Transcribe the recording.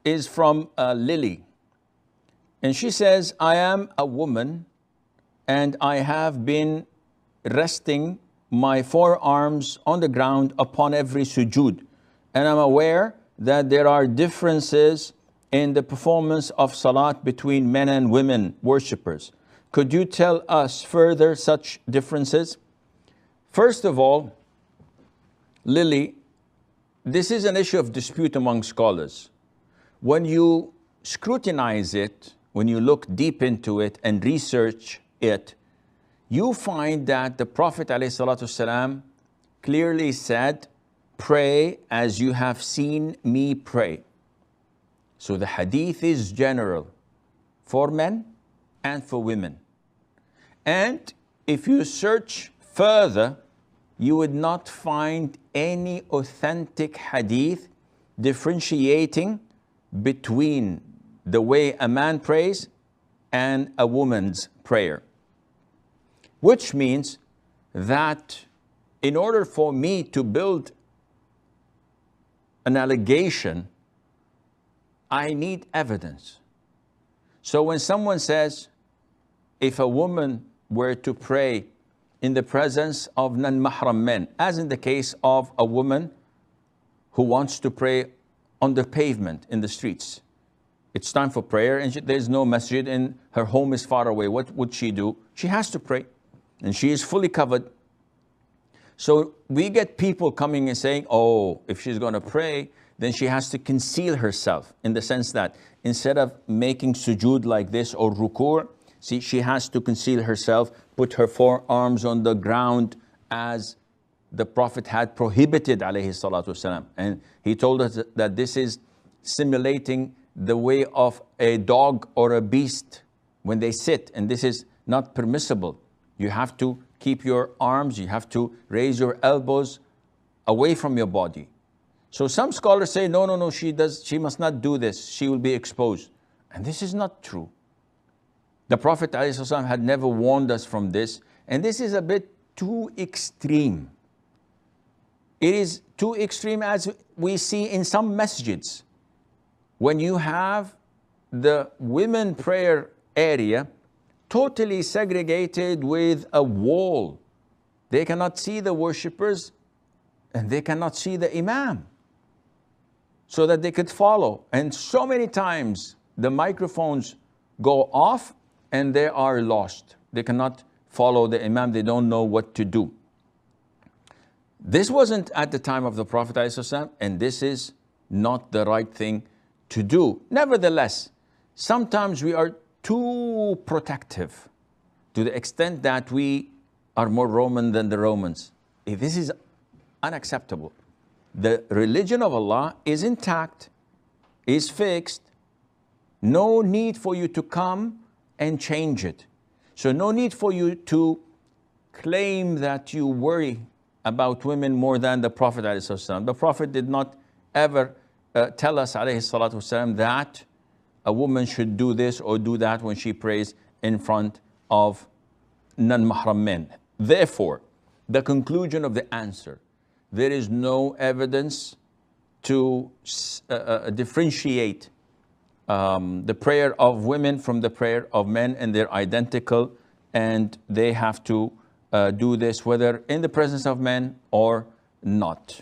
is from Lily. And she says, I am a woman and I have been resting my forearms on the ground upon every sujood. And I'm aware that there are differences in the performance of salat between men and women worshippers. Could you tell us further such differences? First of all, Lily, this is an issue of dispute among scholars. When you scrutinize it, when you look deep into it and research it, you find that the Prophet ﷺ clearly said, pray as you have seen me pray. So the hadith is general for men and for women. And if you search further, you would not find any authentic hadith differentiating between the way a man prays and a woman's prayer. Which means that in order for me to build an allegation, I need evidence. So when someone says, if a woman were to pray in the presence of non-mahram men, as in the case of a woman who wants to pray on the pavement in the streets, it's time for prayer and there's no masjid and her home is far away, what would she do? She has to pray and she is fully covered. So we get people coming and saying, oh, if she's going to pray, then she has to conceal herself, in the sense that instead of making sujood like this or ruku', see, she has to conceal herself, put her forearms on the ground as the Prophet had prohibited, alayhi salatu wasalam. And he told us that this is simulating the way of a dog or a beast when they sit, and this is not permissible. You have to keep your arms, you have to raise your elbows away from your body. So some scholars say, no, she must not do this, she will be exposed. And this is not true. The Prophet ﷺ had never warned us from this, and this is a bit too extreme. It is too extreme as we see in some masjids. When you have the women prayer area totally segregated with a wall, they cannot see the worshippers and they cannot see the imam, so that they could follow. And so many times the microphones go off and they are lost. They cannot follow the imam, they don't know what to do. This wasn't at the time of the Prophet ﷺ, and this is not the right thing to do. Nevertheless, sometimes we are too protective to the extent that we are more Roman than the Romans. This is unacceptable. The religion of Allah is intact, is fixed. No need for you to come and change it. So no need for you to claim that you worry about women more than the Prophet ﷺ. The Prophet did not ever tell us ﷺ that a woman should do this or do that when she prays in front of non-mahram men. Therefore, the conclusion of the answer, there is no evidence to differentiate the prayer of women from the prayer of men, and they're identical, and they have to do this whether in the presence of men or not.